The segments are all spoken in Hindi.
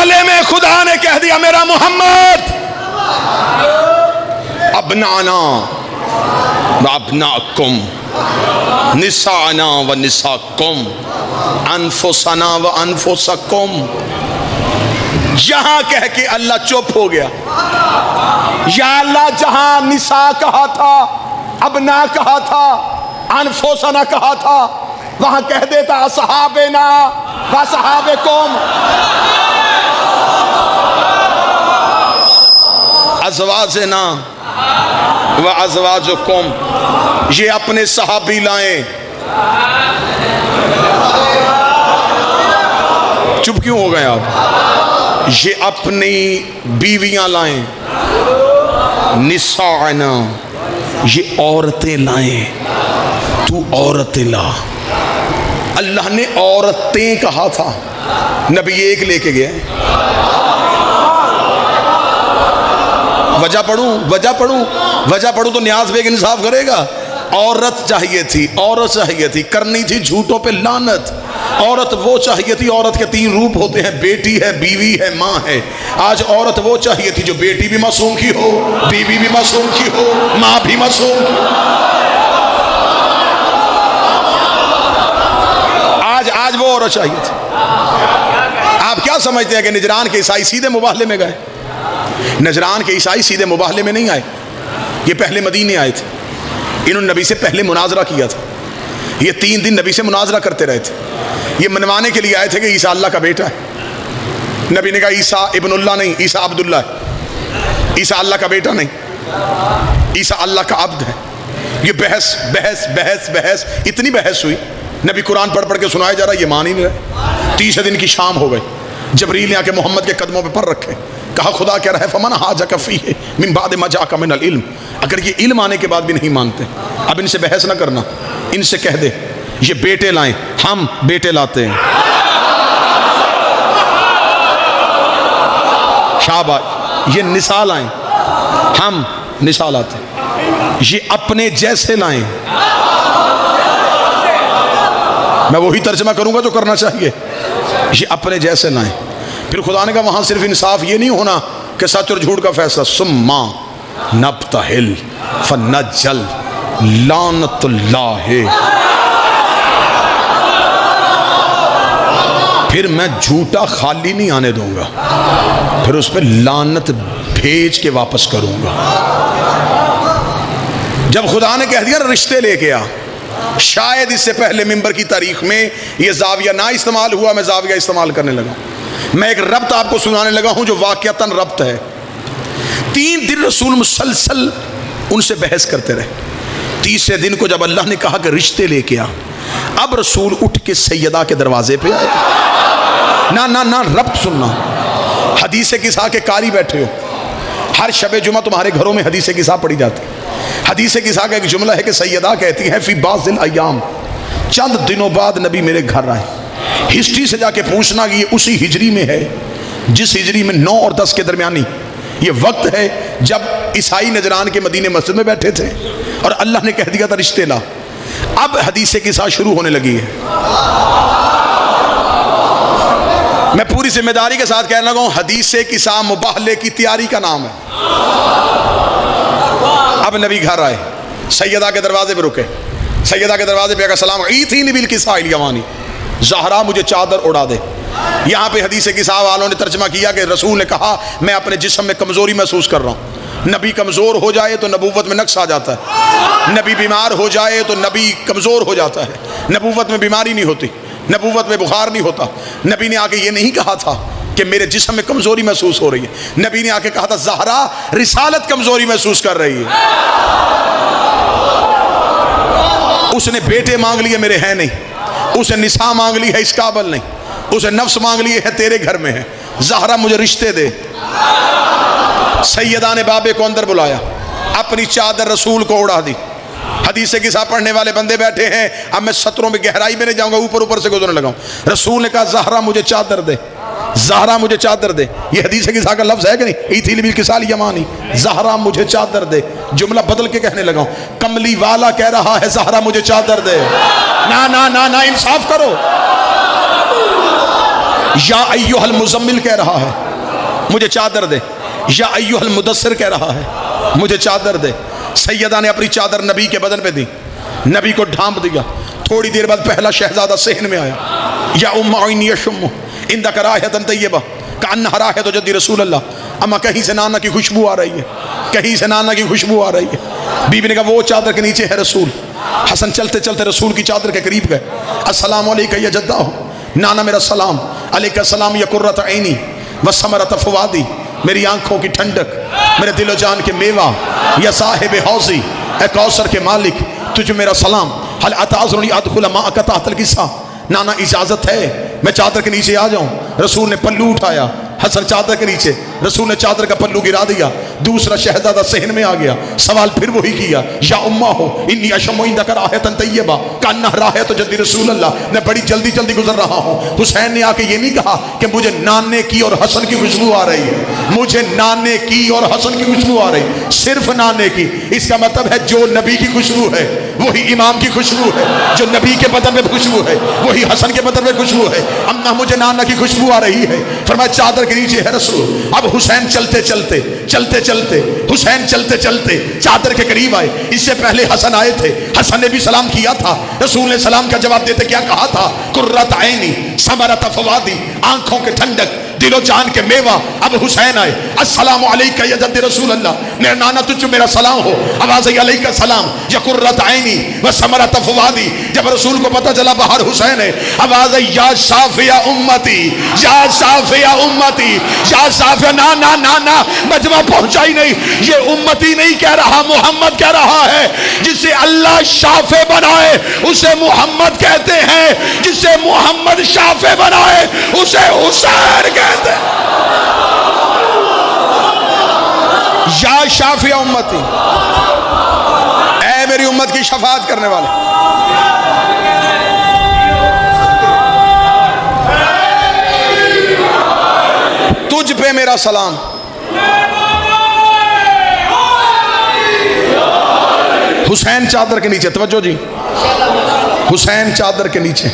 गले में खुदा ने कह दिया मेरा मोहम्मद, अबनाना व अबनाकुम, निसाना व निसाकुम, अनफुसना व अनफुसकुम। यहां कह के अल्लाह चुप हो गया। या अल्लाह जहां निसा कहा था, अबना कहा था, अनफुसना कहा था, वहां कह देता असहाबेना व असहाबेकुम, अज़वाजना व अज़वाजुकुम। ये अपने सहाबी लाएं। चुप क्यों हो गए आप? ये अपनी बीवियां लाएं। निसाना, ये औरतें लाएं। तू औरतें ला। अल्लाह ने औरतें कहा था, नबी एक लेके गए। वजह पढ़ूं, वजह पढ़ूं, वजह पढ़ूं तो न्याज बेग इंसाफ करेगा। औरत चाहिए थी, औरत चाहिए थी, करनी थी झूठों पे लानत। औरत वो चाहिए थी, औरत के 3 रूप होते हैं, बेटी है, बीवी है, माँ है। आज औरत वो चाहिए थी जो बेटी भी मासूम की हो, बीवी भी मासूम की हो, माँ भी मासूम की। आज वो औरत चाहिए थी। आप क्या समझते हैं कि नजरान के ईसाई सीधे मुबाहले में गए? नजरान के ईसाई सीधे मुबाहले में नहीं आए, ये पहले मदीने आए थे। इन्होंने नबी से पहले मुनाजरा किया था। ये 3 दिन नबी से मुनाजरा करते रहे थे। ये मनवाने के लिए आए थे कि ईसा अल्लाह का बेटा है। नबी ने कहा ईसा इब्नुल्लाह नहीं, ईसा अब्दुल्लाह है। ईसा अल्लाह का बेटा नहीं, ईसा अल्लाह का अब्द है। ये बहस बहस बहस बहस, इतनी बहस हुई, नबी कुरान पढ़ पढ़ के सुनाया जा रहा, ये मान ही नहीं रहे। 30 दिन की शाम हो गई। जबरील ने आके मोहम्मद के कदमों पे पर रखे, कहा खुदा कह रहा है फमन हाजका फीह मिन बाद मा जाका मिनल इल्म। अगर ये इल्म आने के बाद भी नहीं मानते, अब इनसे बहस ना करना, इनसे कह दे ये बेटे लाएं, हम बेटे लाते हैं। शाबाश। ये निसा लाएं, हम निसा लाते हैं। ये अपने जैसे लाएं। मैं वही तर्जमा करूंगा जो करना चाहिए। ये अपने जैसे लाएं। फिर खुदा ने कहा वहां सिर्फ इंसाफ ये नहीं होना कि सच और झूठ का फैसला, सुम्मा नब्तहिल फनज्जल लानतुल्लाह। फिर मैं झूठा खाली नहीं आने दूंगा, फिर उस पर लानत भेज के वापस करूंगा। जब खुदा ने कह दिया रिश्ते लेके आ, शायद इससे पहले मिंबर की तारीख में यह जाविया ना इस्तेमाल हुआ, मैं जाविया इस्तेमाल करने लगा। मैं एक रब्त आपको सुनाने लगा हूं जो वाकयातन रब्त है। 3 दिन रसूल मुसलसल उनसे बहस करते रहे। 30वें दिन को जब अल्लाह ने कहा कि रिश्ते लेके आ, अब रसूल उठ के सैयदा के दरवाजे पे आए। ना ना ना, रब्त सुनना। हदीसे किसा के कारी बैठे हो, हर शबे जुमा तुम्हारे घरों में हदीसे किसा पढ़ी जाती है। हदीसे किसा का एक जुमला है कि सैयदा कहती है फी बाज़िल अय्याम, चंद दिनों बाद नबी मेरे घर आए। हिस्ट्री से जाके पूछना कि ये उसी हिजरी में है जिस हिजरी में 9 और 10 के दरमियानी ये वक्त है जब ईसाई नजरान के मदीने मस्जिद में बैठे थे और अल्लाह ने कह दिया था रिश्ते ला। अब हदीसे किसा शुरू होने लगी है। मैं पूरी जिम्मेदारी के साथ कहने लगा हूं, हदीसे किसा मुबाहले की तैयारी का नाम है। अब नबी घर आए, सैयदा के दरवाजे पे रुके। सैयदा के दरवाजे पे सलाम ईथी बिल किसा यमानी, ज़हरा मुझे चादर उड़ा दे। यहाँ पे हदीस किसा वालों ने तर्जमा किया कि रसूल ने कहा मैं अपने जिस्म में कमज़ोरी महसूस कर रहा हूँ। नबी कमज़ोर हो जाए तो नबूवत में नक्स आ जाता है, नबी बीमार हो जाए तो नबी कमज़ोर हो जाता है। नबूवत में बीमारी नहीं होती, नबूवत में बुखार नहीं होता। नबी ने आके ये नहीं कहा था कि मेरे जिस्म में कमज़ोरी महसूस हो रही है। नबी ने आके कहा था ज़हरा रिसालत कमज़ोरी महसूस कर रही है। उसने बेटे मांग लिए, मेरे हैं नहीं। उसे निसा मांग ली है, इस काबल नहीं। उसे नफ्स मांग लिए है, तेरे घर में है। ज़हरा मुझे रिश्ते दे। सैयदा ने बाबे को अंदर बुलाया, अपनी चादर रसूल को उड़ा दी। हदीस के साथ पढ़ने वाले बंदे बैठे हैं। अब मैं सत्रों में गहराई में नहीं जाऊंगा, ऊपर ऊपर से गुजरने लगा। रसूल ने कहा ज़हरा मुझे चादर दे, ज़हरा मुझे चादर दे। ये हदीस के साथ का लफ्ज़ है कि नहीं, ईथी बिल किसाल यमानी, ज़हरा मुझे चादर दे। जुमला बदल के कहने लगा, कमली वाला कह रहा है ज़हरा मुझे चादर दे। ना ना ना ना, इंसाफ करो। या अय्युहल मुज़म्मिल कह रहा है मुझे चादर दे, या अय्युहल मुदस्सिर कह रहा है मुझे चादर दे। सैयदा ने अपनी चादर नबी के बदन पे दी, नबी को ढांप दिया। थोड़ी देर बाद पहला शहजादा सहन में आया, या उम्मा यशुम्मु इंदका राहियतन तय्यबा कान्हा राहियतु जद्दी रसूल अल्लाह, अम्मा कहीं से नाना की खुशबू आ रही है, कहीं से नाना की खुशबू आ रही है। बीबी ने कहा वो चादर के नीचे है रसूल। हसन चलते चलते रसूल की चादर के करीब गए। अस्सलामु अलैका या जद्दा हो, नाना मेरा सलाम। अलैका सलाम या कुर्रत ऐनी व समरत फवादी, मेरी आंखों की ठंडक, मेरे दिलो जान के मेवा, या साहिब हौजी ए कौसर के मालिक, तुझे मेरा सलाम। हल अताज़ुनी अदखुल माअका तहतल किस्सा, नाना इजाजत है मैं चादर के नीचे आ जाऊं। रसूल ने पल्लू उठाया, हसन चादर के नीचे, रसूल ने चादर का पल्लू गिरा दिया। दूसरा शहजादा सहन में आ गया, सवाल फिर वही किया, या उम्मा हो इन्नी अशम्मु इंदका राहियतन तय्यबा कान्हा राहियतु जद्दी रसूल अल्लाह, मैं बड़ी जल्दी जल्दी गुजर रहा हूँ। हुसैन ने आके ये नहीं कहा कि मुझे नाने की और हसन की खुशबू आ रही है, मुझे नाने की और हसन की खुशबू आ रही, सिर्फ नाने की। इसका मतलब है जो नबी की खुशबू है वही इमाम की खुशबू है, जो नबी के बदन में खुशबू है वही हसन के बदन में खुशबू है। अम्मा मुझे नाना की खुशबू आ रही है, फरमाया चादर के नीचे है रसूल। अब हुसैन चलते चलते चलते चलते हुसैन चलते चलते चादर के करीब आए। इससे पहले हसन आए थे, हसन ने भी सलाम किया था। रसूल ने सलाम का जवाब देते क्या कहा था, कुर्रत ऐनी समरत फवादी, आंखों के ठंडक, दिलो जान के मेवा। अब हुसैन आए, अस्सलामु अलैका या जद्दी रसूल अल्लाह, मेरा नाना तुझ मेरा सलाम हो। आवाज़ आई अलैका सलाम या कुर्रत ऐनी व समरत फवादी। जब रसूल को पता चला बाहर हुसैन है, आवाज़ आई या शाफिया उम्मती, या शाफिया उम्मती, या शाफिया। ना ना ना ना, मजमा पहुंचा ही नहीं। ये उम्मती नहीं कह रहा, मोहम्मद कह रहा है। जिसे अल्लाह शाफे बनाए उसे मोहम्मद कहते हैं, जिसे मोहम्मद शाफे बनाए उसे हुसैन कहते हैं। या शाफिया उम्मती, ऐ मेरी उम्मत की शफाअत करने वाले। तुझ पे मेरा सलाम। हुसैन चादर के नीचे, तवज्जो जी, हुसैन चादर के नीचे।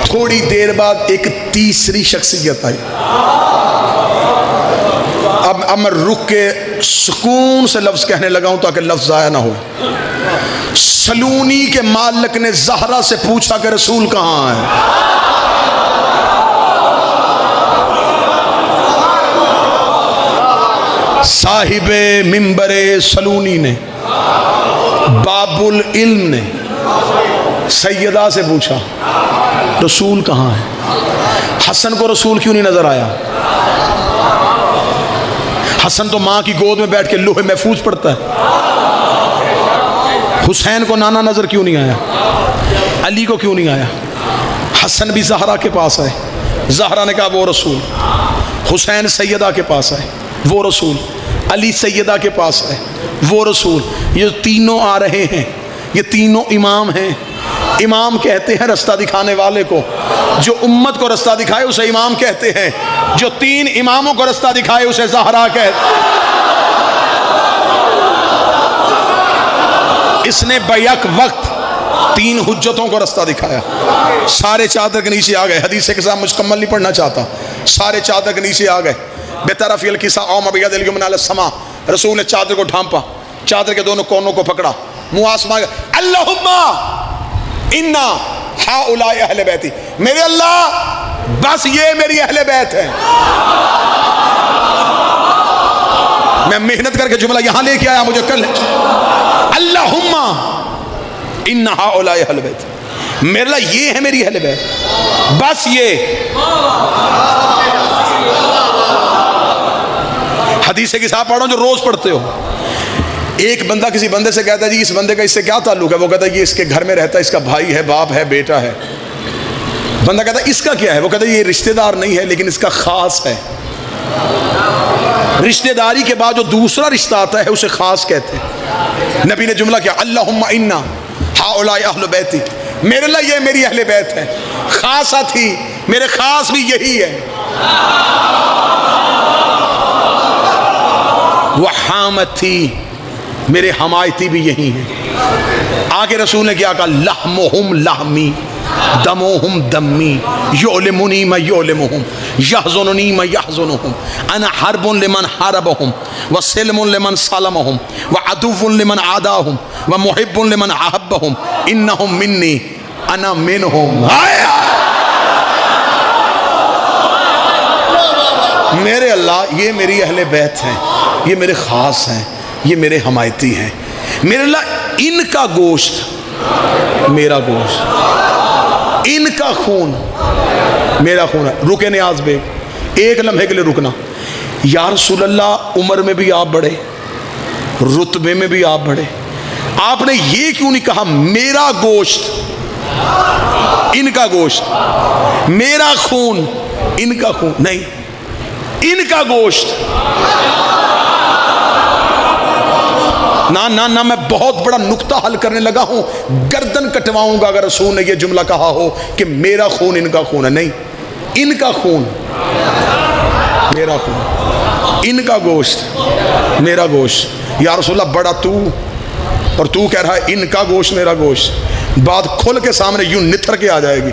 थोड़ी देर बाद एक तीसरी शख्सियत आई। अब मैं रुक के सुकून से लफ्ज कहने लगा हूं ताकि लफ्ज आया ना हो। सलूनी के मालिक ने ज़हरा से पूछा कि रसूल कहां है। साहिबे मिंबरे सलूनी ने, बाबुल इल्म ने सैयदा से पूछा रसूल कहाँ है। हसन को रसूल क्यों नहीं नजर आया? हसन तो माँ की गोद में बैठ के लोहे महफूज पढ़ता है। हुसैन को नाना नजर क्यों नहीं आया? अली को क्यों नहीं आया? हसन भी ज़हरा के पास आए, ज़हरा ने कहा वो रसूल। हुसैन सैयदा के पास आए, वो रसूल। अली सैयदा के पास आए, वो रसूल। ये तीनों आ रहे हैं, ये तीनों इमाम हैं। इमाम कहते हैं रास्ता दिखाने वाले को, जो उम्मत को रास्ता दिखाए उसे इमाम कहते हैं, जो तीन इमामों को रास्ता दिखाए उसे ज़हरा कहते हैं। इसने बैक वक्त तीन हुज्जतों को रास्ता दिखाया। सारे चादर के नीचे आ गए। हदीस के साथ मुकम्मल नहीं पढ़ना चाहता, सारे चादर के नीचे आ गए। बेतरफ़िल किसा औम बियदिल युमना अल समा, रसूल ने चादर को ढांपा, चादर के दोनों कोनों को पकड़ा, मुँह आसमान, अल्लाहुम्मा इन्ना हाउलाई अहले बैती, मेरे अल्लाह बस ये मेरी अहले बैत है। मैं मेहनत करके जुमला यहां लेके आया, मुझे कल अल्लाहुम्मा इन्ना हाउलाई अहले बैती, मेरे अल्लाह ये है मेरी अहले बैत, बस ये। हदीस के साथ पढ़ो जो रोज पढ़ते हो। एक बंदा किसी बंदे से कहता है जी इस बंदे का इससे क्या ताल्लुक है? वो कहता है ये इसके घर में रहता है, इसका भाई है, बाप है, बेटा है। बंदा कहता है इसका क्या है? वो कहता है ये रिश्तेदार नहीं है लेकिन इसका खास है। रिश्तेदारी के बाद जो दूसरा रिश्ता आता है उसे खास कहते हैं। नबी ने जुमला किया अल्लाहुम्मा इन्ना हाउलाई अहले बैती, मेरे लिए ये मेरी अहले बैत है। खासा थी, मेरे खास भी यही है। वहामत थी, मेरे हमायती भी यही हैं। आगे रसूल ने क्या कहा? लहमुहुम लहमी, दमोहुम दम्मी योलिमुनी मैं योलिमुहुम यहज़ुनुनी मैं यहज़ुनुहुम अना हर्बुन लिमन हरबहुम व सिल्मुन लिमन सलमहुम व अदुव्वुन लिमन आदाहुम व मुहिब्बुन लिमन अहब्बहुम इन्नहुम मिन्नी अना मिनहुम। मेरे अल्लाह ये मेरी अहले बैत हैं, ये मेरे ख़ास हैं, ये मेरे हमायती हैं। मेरे अल्लाह इनका गोश्त मेरा गोश्त, इनका खून मेरा खून है। रुके नियाज़ बेग, एक लम्हे के लिए रुकना। या रसूल अल्लाह, उम्र में भी आप बढ़े, रुतबे में भी आप बढ़े, आपने ये क्यों नहीं कहा मेरा गोश्त इनका गोश्त, मेरा खून इनका खून? नहीं, इनका गोश्त। ना ना ना, मैं बहुत बड़ा नुक्ता हल करने लगा हूं, गर्दन कटवाऊंगा अगर रसूल ने यह जुमला कहा हो कि मेरा खून इनका खून है। नहीं, इनका खून मेरा खून, इनका गोश्त मेरा गोश्त। या रसूलल्लाह, बड़ा तू और तू कह रहा है इनका गोश्त मेरा गोश्त। बात खुल के सामने यूं निथर के आ जाएगी।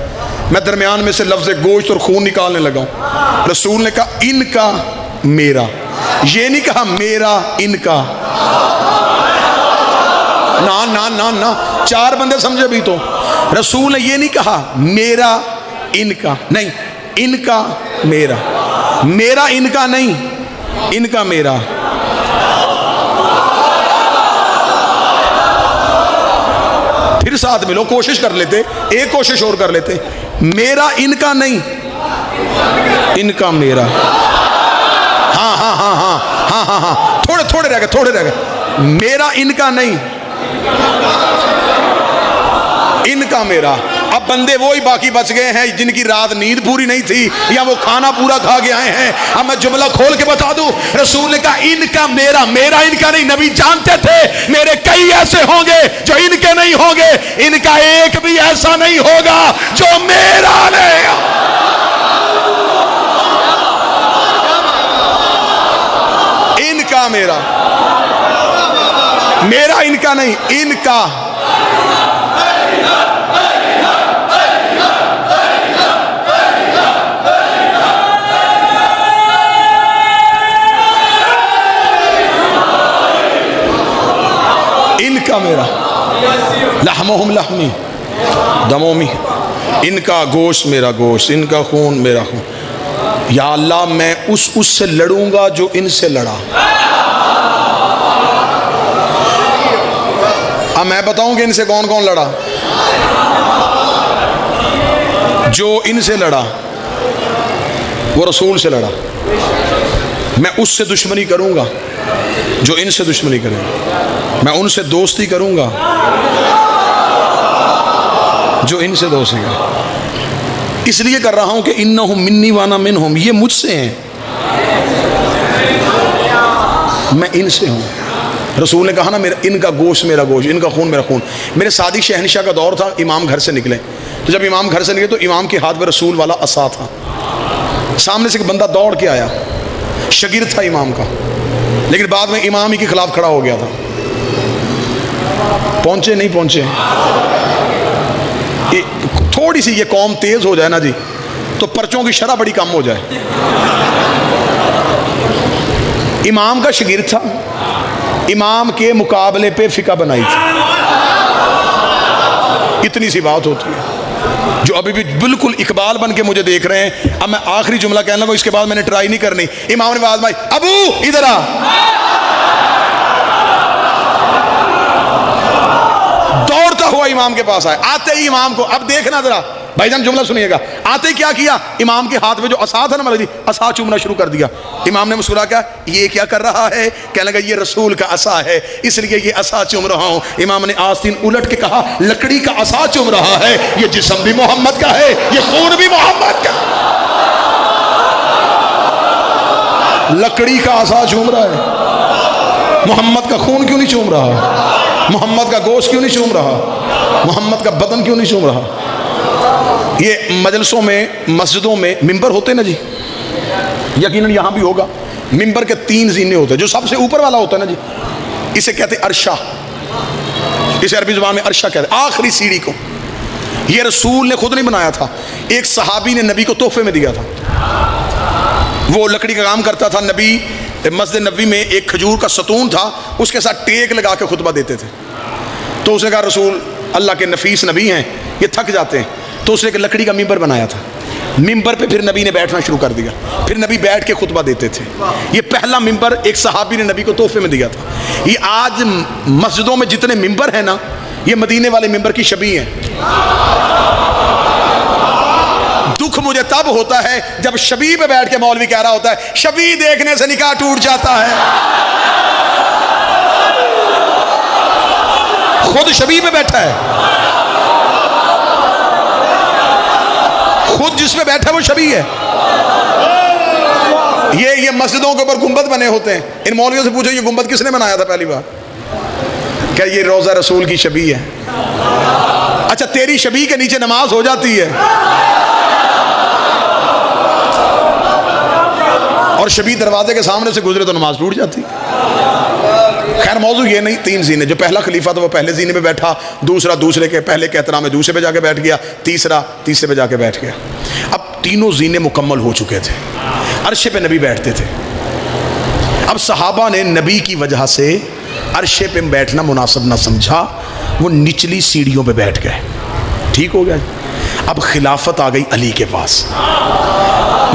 मैं दरमियान में से लफ्ज़ गोश्त और खून निकालने लगा हूं। रसूल ने कहा इनका मेरा, ये नहीं कहा मेरा इनका। ना ना ना ना, चार बंदे समझे भी तो। रसूल ने ये नहीं कहा मेरा इनका, नहीं, इनका मेरा, मेरा इनका नहीं, इनका मेरा। फिर साथ मिलो, कोशिश कर लेते, एक कोशिश और कर लेते। मेरा इनका नहीं, इनका मेरा। हाँ हाँ हाँ हाँ हाँ हाँ हाँ, थोड़े थोड़े रह गए, थोड़े रह गए। मेरा इनका नहीं, इनका मेरा। अब बंदे वो ही बाकी बच गए हैं जिनकी रात नींद पूरी नहीं थी या वो खाना पूरा खा के आए हैं। अब मैं जुमला खोल के बता दूं, रसूल ने कहा इनका मेरा, मेरा इनका नहीं। नबी जानते थे मेरे कई ऐसे होंगे जो इनके नहीं होंगे, इनका एक भी ऐसा नहीं होगा जो मेरा नहीं। इनका मेरा, मेरा इनका नहीं, इनका। इनका मेरा, लहमुहुम लहमी दमोमी, इनका गोश्त मेरा गोश्त, इनका खून मेरा खून। या अल्लाह, मैं उससे लड़ूंगा जो इनसे लड़ा। अब मैं बताऊं कि इनसे कौन कौन लड़ा। जो इनसे लड़ा वो रसूल से लड़ा। मैं उससे दुश्मनी करूंगा जो इनसे दुश्मनी करें। मैं उनसे दोस्ती करूंगा जो इनसे दोस्ती करे। इसलिए कर रहा हूं कि इन्नहुम मिन्नी वाना मिनहुम, ये मुझसे हैं, मैं इनसे हूं। रसूल ने कहा ना मेरा, इनका गोश्त मेरा गोश्त, इनका खून मेरा खून। मेरे सादी शहनशाह का दौर था, इमाम घर से निकले, तो जब इमाम घर से निकले तो इमाम के हाथ में रसूल वाला असा था। सामने से एक बंदा दौड़ के आया, शगिर्द था इमाम का, लेकिन बाद में इमाम ही के खिलाफ खड़ा हो गया था। पहुंचे नहीं पहुंचे, थोड़ी सी ये कौम तेज हो जाए ना जी तो पर्चों की शरह बड़ी कम हो जाए। इमाम का शगिर्द था, इमाम के मुकाबले पे फिका बनाई थी। इतनी सी बात होती है। जो अभी भी बिल्कुल इकबाल बन के मुझे देख रहे हैं, अब मैं आखिरी जुमला कहने लगा, इसके बाद मैंने ट्राई नहीं करनी। इमाम ने आवाज मारी, अबू इधर आ। दौड़ता हुआ इमाम के पास आया। आते ही इमाम को, अब देखना जरा भाईजान जुमला सुनिएगा, आते ही क्या किया, इमाम के हाथ में जो असा था ना मौलवी, असा चूमना शुरू कर दिया। इमाम ने मुस्कुरा क्या, ये क्या कर रहा है? कहने लगा ये रसूल का असा है, इसलिए ये असा चूम रहा हूं। इमाम ने आस्तीन उलट के कहा, लकड़ी का असा चूम रहा है, ये जिस्म भी मोहम्मद का है, ये खून भी मोहम्मद का। लकड़ी का असा चूम रहा है, मोहम्मद का खून क्यों नहीं चूम रहा? मोहम्मद का गोश्त क्यों नहीं चूम रहा? मोहम्मद का बदन क्यों नहीं चूम रहा? ये मजलिसों में, मस्जिदों में मिंबर होते ना जी, यकीनन यहाँ भी होगा। मिंबर के 3 जीने होते हैं, जो सबसे ऊपर वाला होता है ना जी, इसे कहते हैं अरशा, इसे अरबी जुबान में अरशा कहते हैं, आखिरी सीढ़ी को। ये रसूल ने खुद नहीं बनाया था, एक सहाबी ने नबी को तोहफे में दिया था। वो लकड़ी का काम करता था, नबी मस्जिद नबी में एक खजूर का सतून था, उसके साथ टेक लगा के खुतबा देते थे। तो उसने कहा रसूल अल्लाह के नफीस नबी हैं, ये थक जाते हैं, तो उसने एक लकड़ी का मिंबर बनाया था। मिंबर पे फिर नबी ने बैठना शुरू कर दिया, फिर नबी बैठ के खुतबा देते थे। ये पहला मिंबर एक सहाबी ने नबी को तोहफे में दिया था। ये आज मस्जिदों में जितने मिंबर हैं ना, ये मदीने वाले मिंबर की शबीह हैं। दुख मुझे तब होता है जब शबीह पे बैठ के मौलवी कह रहा होता है शबीह देखने से निकाह टूट जाता है। खुद शबीह पे बैठा है, खुद जिसमें बैठा है वो शबीह है। ये मस्जिदों के ऊपर गुंबद बने होते हैं, इन मौलवियों से पूछो ये गुंबद किसने बनाया था पहली बार? क्या ये रोजा रसूल की शबीह है? अच्छा, तेरी शबीह के नीचे नमाज हो जाती है और शबीह दरवाजे के सामने से गुजरे तो नमाज टूट जाती। खैर मौजू ये नहीं, 3 जीने, जो पहला खलीफा था वो पहले जीने पे बैठा, दूसरा दूसरे के पहले के एहतराम में दूसरे पे जाके बैठ गया, तीसरा तीसरे पे जाके बैठ गया। अब तीनों जीने मुकम्मल हो चुके थे, अर्शे पे नबी बैठते थे। अब सहाबा ने नबी की वजह से अर्शे पे बैठना मुनासिब ना समझा, वो निचली सीढ़ियों पे बैठ गए। ठीक हो गया। अब खिलाफत आ गई अली के पास।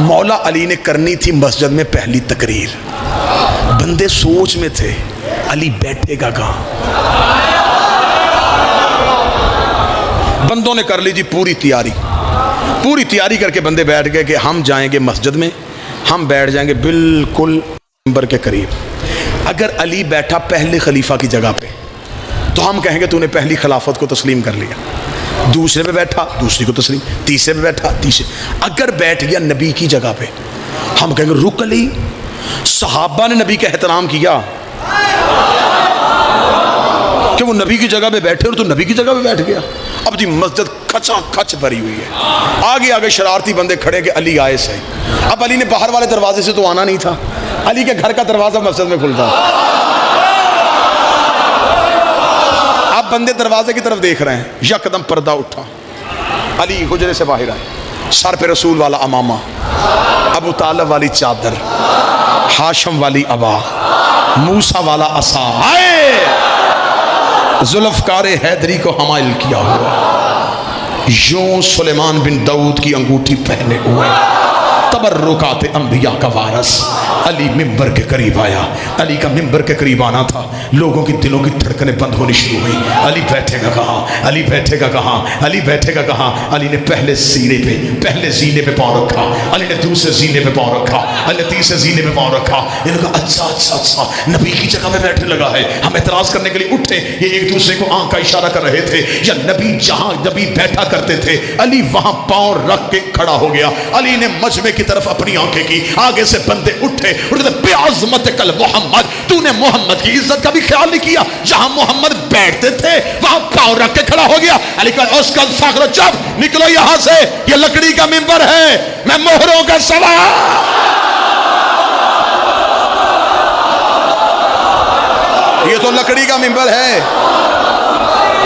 मौला अली ने करनी थी मस्जिद में पहली तकरीर। बंदे सोच में थे अली बैठेगा कहाँ। बंदों ने कर ली जी पूरी तैयारी करके बंदे बैठ गए कि हम जाएंगे मस्जिद में, हम बैठ जाएंगे बिल्कुल मिंबर के करीब। अगर अली बैठा पहले खलीफा की जगह पे तो हम कहेंगे तूने पहली खिलाफत को तस्लीम कर लिया। दूसरे पे बैठा दूसरी को तस्लीम, तीसरे पे बैठा तीसरे। अगर बैठ गया नबी की जगह पे हम कहेंगे रुक अली। सहाबा ने नबी का एहतराम किया कि वो नबी की जगह पे बैठे और तो नबी की जगह पे बैठ गया। अब जी मस्जिद खचा खच भरी हुई है, आगे आगे शरारती बंदे खड़े कि अली आए सही। अब अली ने बाहर वाले दरवाजे से तो आना नहीं था, अली के घर का दरवाजा मस्जिद में खुलता। अब बंदे दरवाजे की तरफ देख रहे हैं, यकदम पर्दा उठा, अली हुजरे से बाहर आए, सर पे रसूल वाला अमामा, अबू तालिब वाली चादर, हाशम वाली अबा, मूसा वाला असा, आए जुल्फकारे हैदरी को हमाइल किया हुआ, यूं सुलेमान बिन दाऊद की अंगूठी पहने हुए, तबर्रुकात अंबिया का वारस अली मिंबर के करीब आया। अली का मिंबर के करीब आना था, लोगों की दिलों की धड़कनें बंद होनी शुरू हुई। अली बैठेगा कहाँ, अली बैठेगा कहाँ, अली बैठेगा कहाँ। अली ने पहले जीने पे पाँव रखा, अली ने दूसरे जीने पे पाँव रखा, अली ने तीसरे जीने पे पाँव रखा। इन्होंने कहा अच्छा नबी की जगह पे बैठने लगा है। हम एतराज करने के लिए उठे, ये एक दूसरे को आंख का इशारा कर रहे थे। या नबी जहाँ नबी बैठा करते थे अली वहां पाँव रख के खड़ा हो गया। अली ने मजमे की तरफ अपनी आंखें की, आगे से बंदे उठे, बेअज़मत कल मोहम्मद, तूने मोहम्मद की इज्जत का भी ख्याल नहीं किया। जहां मोहम्मद बैठते थे वहां पाँव रख के खड़ा हो गया। अली का उसका फाखरो, चुप निकलो यहां से, ये लकड़ी का मिंबर है, मैं मोहरों का सवार। ये तो लकड़ी का मिंबर है,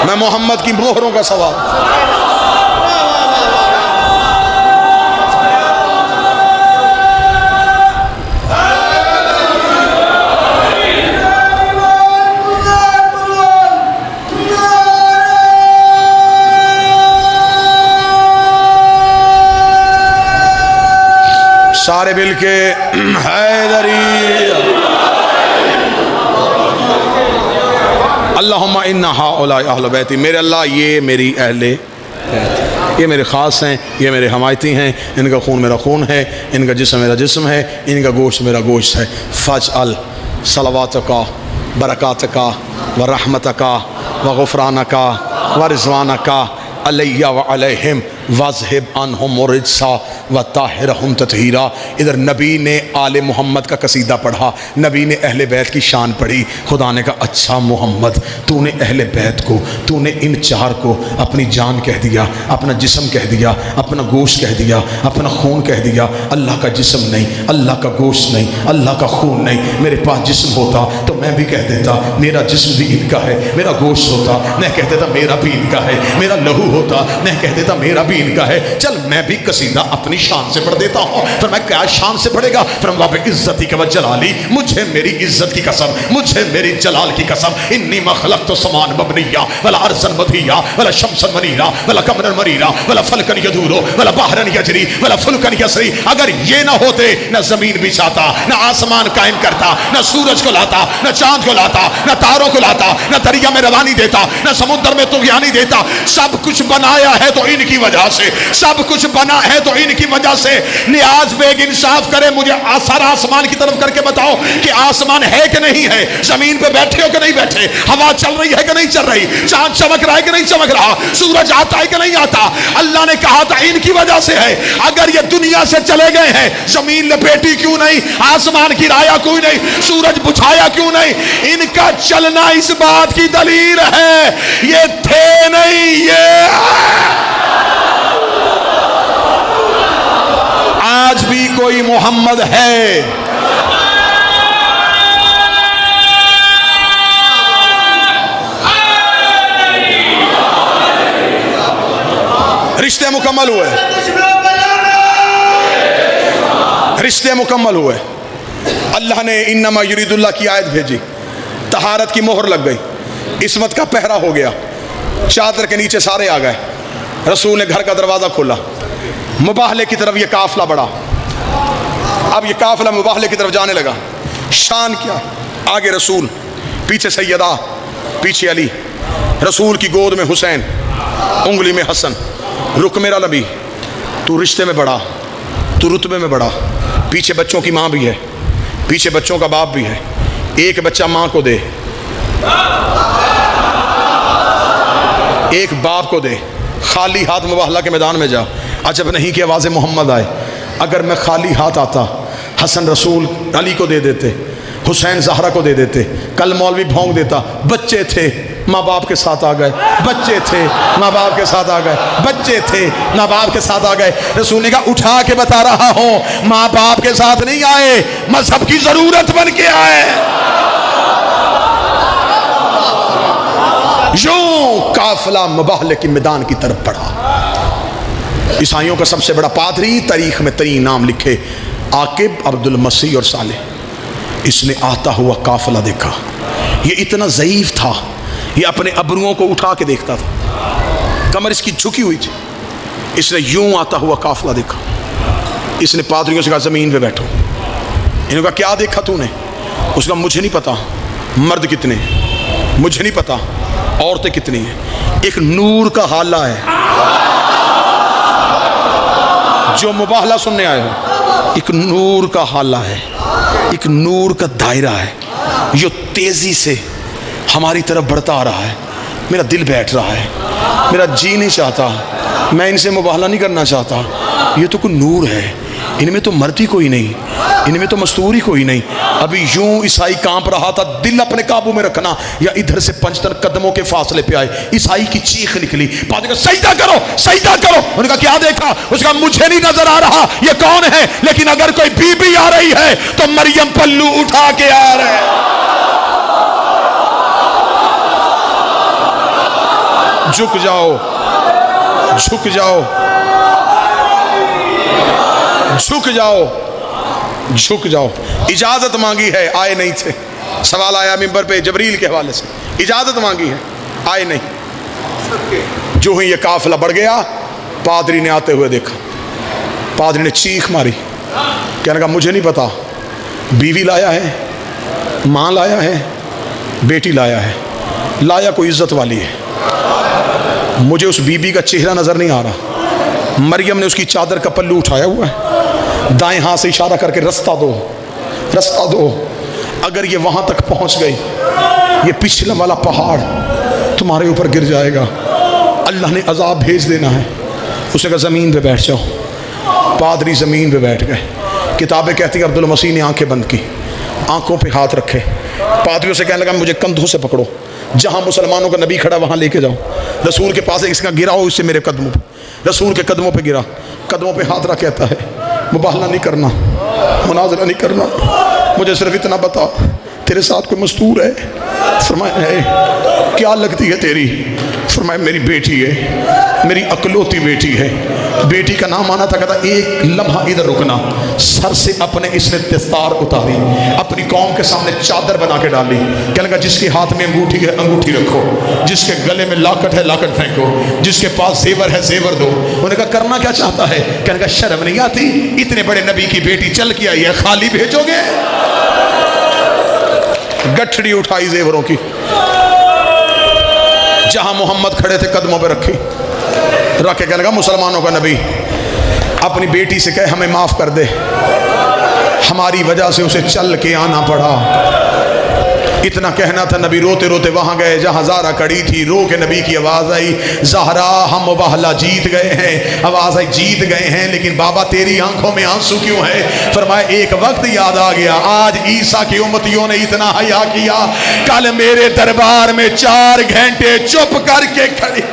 मैं मोहम्मद की मोहरों का सवार। सारे मिल के हैदरी अल्लाहुम्मा इन्ना हाउलाई अहल बैती, मेरे अल्लाह ये मेरी अहले, ये मेरे ख़ास हैं, ये मेरे हमायती हैं, इनका खून मेरा खून है, इनका जिस्म मेरा जिस्म है, इनका गोश्त मेरा गोश्त है। फ़जअल सलवातका बरकातका व रहमतका व गुफ़रानका व रिज़वानका अलैया व अलैहिम वज़हिब अन्हुम रिज्सा व ताहिरहुम तत्हीरा। इधर नबी ने आले मोहम्मद का कसीदा पढ़ा, नबी ने अहले बैत की शान पढ़ी। खुदा ने कहा अच्छा मोहम्मद, तूने अहले बैत को, तूने इन चार को अपनी जान कह दिया, अपना जिस्म कह दिया, अपना गोश्त कह दिया, अपना खून कह दिया। अल्लाह का जिस्म नहीं, अल्लाह का गोश्त नहीं, अल्लाह का खून नहीं। मेरे पास जिस्म होता तो मैं भी कह देता मेरा जिस्म भी इनका है, मेरा गोश्त होता मैं कह देता मेरा भी इनका है, मेरा लहू होता मैं कह देता मेरा भी इनका है। चल मैं भी कसीदा अपनी शान से पढ़ देता हूँ। फिर मैं क्या शान से पढ़ेगा? फिर वहाँ पे इज्जती के जलाली, मुझे मेरी इज्जत की कसम, मुझे मेरी जलाल की कसम, इन्नी मखलक तो समान मबनिया वला अर्सन मधिया वला शमसन मनीरा वला कमरन मरीरा वला फलकन यदूरो वला बहरन यजरी वला फुलकन यसरी। अगर ये ना होते न जमीन बिछाता, न आसमान कायम करता, न सूरज को लाता, न चांद को लाता, न तारों को लाता, न दरिया में रवानी देता, न समुद्र में तुगयानी देता। सब कुछ बनाया है तो इनकी वजह से, सब कुछ बना है तो इनकी वजह से। नियाज बेग इंसाफ करे, मुझे सारा आसमान की तरफ करके बताओ कि आसमान है कि नहीं है, जमीन पे बैठे हो कि नहीं बैठे, हवा चल रही है कि नहीं चल रही, चांद चमक रहा है कि नहीं चमक रहा, सूरज आता है कि नहीं आता। अल्लाह ने कहा था इनकी वजह से है। अगर ये दुनिया से चले गए हैं, जमीन लपेटी क्यों नहीं, आसमान गिराया क्यों नहीं, सूरज बुझाया क्यों नहीं? इनका चलना इस बात की दलील है, ये थे नहीं, ये आज भी कोई मोहम्मद है। रिश्ते मुकम्मल हुए, रिश्ते मुकम्मल हुए। अल्लाह ने इन्नमा युरीदुल्लाह की आयत भेजी, तहारत की मोहर लग गई, इस्मत का पहरा हो गया, चादर के नीचे सारे आ गए। रसूल ने घर का दरवाज़ा खोला, मुबाहले की तरफ ये काफिला बढ़ा। अब ये काफिला मुबाहले की तरफ जाने लगा। शान क्या, आगे रसूल, पीछे सैयदा, पीछे अली, रसूल की गोद में हुसैन, उंगली में हसन। रुक मेरा नबी, तू रिश्ते में बढ़ा, तू रुतबे में बढ़ा। पीछे बच्चों की माँ भी है, पीछे बच्चों का बाप भी है। एक बच्चा माँ को दे, एक बाप को दे, खाली हाथ मुबाहला के मैदान में जा। अजब नहीं कि आवाज़ मोहम्मद आए। अगर मैं खाली हाथ आता, हसन रसूल अली को दे देते, हुसैन ज़हरा को दे देते, कल मौलवी भोंक देता बच्चे थे माँ बाप के साथ आ गए, बच्चे थे माँ बाप के साथ आ गए, बच्चे थे माँ बाप के साथ आ गए। रसूल ने कहा उठा के बता रहा हूँ, माँ बाप के साथ नहीं आए, मजहब की जरूरत बन के आए। यूं काफिला मुबाहले के मैदान की तरफ बढ़ा। ईसाइयों का सबसे बड़ा पादरी, तारीख में तरीन नाम लिखे, आकिब, अब्दुल मसीह और सालेह। इसने आता हुआ काफिला देखा। ये इतना ज़ईफ था, ये अपने अबरुओं को उठा के देखता था, कमर इसकी झुकी हुई थी। इसने यूं आता हुआ काफिला देखा। इसने पादरियों से कहा ज़मीन पे बैठो। इन्होंने कहा क्या देखा तूने? उसका मुझे नहीं पता मर्द कितने, मुझे नहीं पता औरतें कितनी हैं, एक नूर का हाला है। जो मुबाहला सुनने आए हो, एक नूर का हाला है, एक नूर का दायरा है, जो तेजी से हमारी तरफ बढ़ता आ रहा है। मेरा दिल बैठ रहा है, मेरा जी नहीं चाहता, मैं इनसे मुबाहला नहीं करना चाहता। ये तो कोई नूर है, इनमें तो मर्दी कोई नहीं, इनमें तो मस्तूरी कोई नहीं। अभी यूं ईसाई कांप रहा था। दिल अपने काबू में रखना, या इधर से 5 कदमों के फासले पे आए ईसाई की चीख निकली, पादरी का सजदा करो, सजदा करो। उनका क्या देखा? उसका मुझे नहीं नजर आ रहा ये कौन है, लेकिन अगर कोई बीबी आ रही है तो मरियम पल्लू उठा के आ रहे हैं। झुक जाओ, झुक जाओ, झुक जाओ, झुक जाओ। इजाजत मांगी है, आए नहीं थे। सवाल आया मिंबर पे जबरील के हवाले से, इजाजत मांगी है, आए नहीं। जो ही ये काफिला बढ़ गया, पादरी ने आते हुए देखा, पादरी ने चीख मारी, कहने लगा मुझे नहीं पता, बीवी लाया है, माँ लाया है, बेटी लाया है, लाया कोई इज्जत वाली है। मुझे उस बीबी का चेहरा नजर नहीं आ रहा। मरियम ने उसकी चादर का पल्लू उठाया हुआ है, दाएं हाथ से इशारा करके रास्ता दो, रास्ता दो। अगर ये वहां तक पहुंच गई, ये पिछला वाला पहाड़ तुम्हारे ऊपर गिर जाएगा। अल्लाह ने अजाब भेज देना है। उसने कहा ज़मीन पे बैठ जाओ। पादरी ज़मीन पे बैठ गए। किताबें कहती हैं अब्दुल मसीह ने आंखें बंद की, आंखों पे हाथ रखे, पादरियों से कहने लगा मुझे कंधों से पकड़ो, जहां मुसलमानों का नबी खड़ा वहां लेके जाओ। रसूल के पास इसका गिराओ इससे मेरे कदमों पे। रसूल के कदमों पे गिरा, कदमों पे हाथ रख कहता है मुबाहला नहीं करना, मुनाजरा नहीं करना, मुझे सिर्फ इतना बता तेरे साथ कोई मस्तूर है? फरमाया है। क्या लगती है तेरी? फरमाया मेरी बेटी है, मेरी अकलौती बेटी है। बेटी का नाम आना था। कहता एक लम्हा इधर रुकना। सर से अपने इसने दस्तार उतारी, अपनी कौम के सामने चादर बना के डाली। कहने लगा जिसके हाथ में अंगूठी है अंगूठी रखो, जिसके गले में लाकट है लाकट फेंको, जिसके पास जेवर है जेवर दो। उन्होंने कहा करना क्या चाहता है? कहने लगा शर्म नहीं आती? इतने बड़े नबी की बेटी चल के आई है, खाली भेजोगे? गठड़ी उठाई जेवरों की, जहां मोहम्मद खड़े थे कदमों पे रखी, रख के कहने लगा मुसलमानों का नबी अपनी बेटी से कहे हमें माफ कर दे, हमारी वजह से उसे चल के आना पड़ा। इतना कहना था, नबी रोते रोते वहां गए जहां ज़ारा खड़ी थी। रो के नबी की आवाज़ आई, ज़हरा हम मुबाहला जीत गए हैं। आवाज़ आई जीत गए हैं, लेकिन बाबा तेरी आंखों में आंसू क्यों है? फरमाया एक वक्त याद आ गया, आज ईसा की उम्मतियों ने इतना हया किया, कल मेरे दरबार में 4 घंटे चुप करके खड़ी